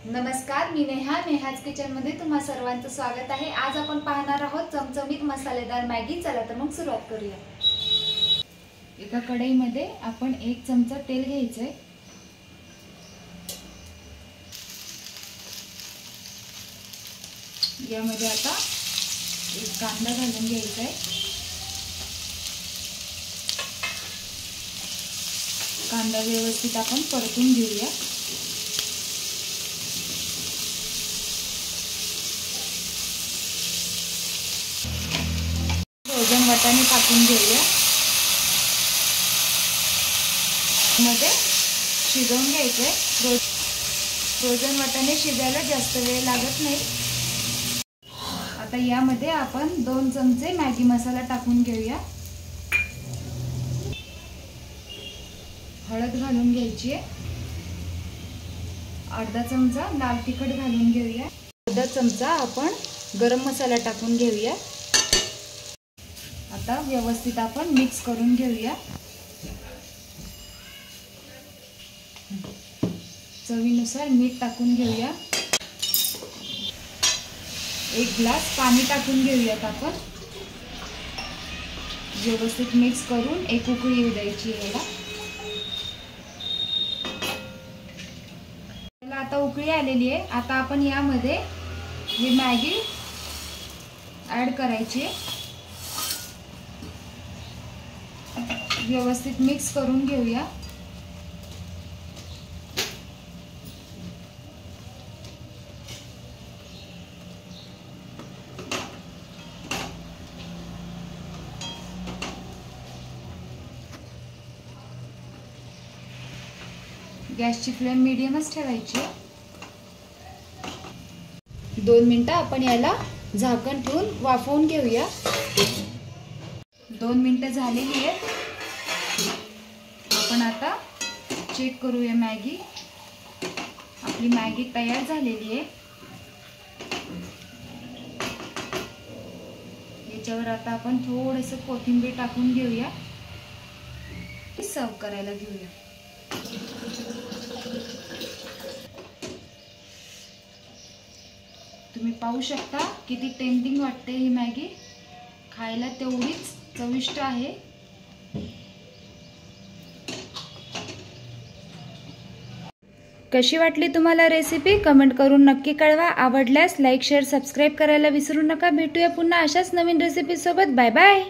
नमस्कार, मी नेहाज किचन मध्ये तुम्हा सर्वांचं स्वागत आहे। आज आपण पाहणार आहोत चमचमीत मसालेदार मॅगी। चला तर मग सुरुवात करूया। एका कढईमध्ये आपण 1 चमचा तेल घ्यायचंय। यामध्ये आता एक कांदा घालून घ्यायचा आहे। कांदा व्यवस्थित आपण परतून घेऊया। फ्रोझन वाटाणे टाकून घेऊया। मध्ये शिजवून घ्यायचे। फ्रोझन वाटाणे शिजायला जास्त वेळ लागत नाही। आता यामध्ये आपण 2 चमचे मॅगी मसाला टाकून घेऊया। हळद घालून घ्यायची आहे। अर्धा चमचा लाल तिखट घालून घेऊया। अर्धा चमचा आपण गरम मसाला टाकून घेऊया। आता व्यवस्थित आपण मिक्स करून घेऊया। चवीनुसार मीठ टाकून घेऊया। 1 ग्लास पाणी टाकून घेऊयात आपण। व्यवस्थित मिक्स करून एक उकळी येऊ द्यायची याला। आता उकळी आलेली आहे। आता आपण यामध्ये ही मॅगी ऍड करायची आहे। व्यवस्थित मिक्स करून घेऊया। गॅसची फ्लेम मीडियमच ठेवायची। 2 मिनिटं आपण याला झाकण ठेवून वाफवून घेऊया। 2 मिनिटं झालेली आहेत। आपण आता चेक करूया मॅगी। आपली मॅगी तयार झालेली आहे। याच्यावर आता आपण थोडंसं कोथिंबीर टाकून घेऊया। सर्व करायला घेऊया। तुम्ही पाहू शकता किती टेम्पटिंग वाटते ही मॅगी। खायला तेवढीच चविष्ट आहे। कशी वाटली तुम्हाला रेसिपी कमेंट करून नक्की कळवा। आवडल्यास लाईक शेअर सबस्क्राइब करायला विसरू नका। भेटूया पुन्हा अशाच नवीन रेसिपी सोबत। Bye bye.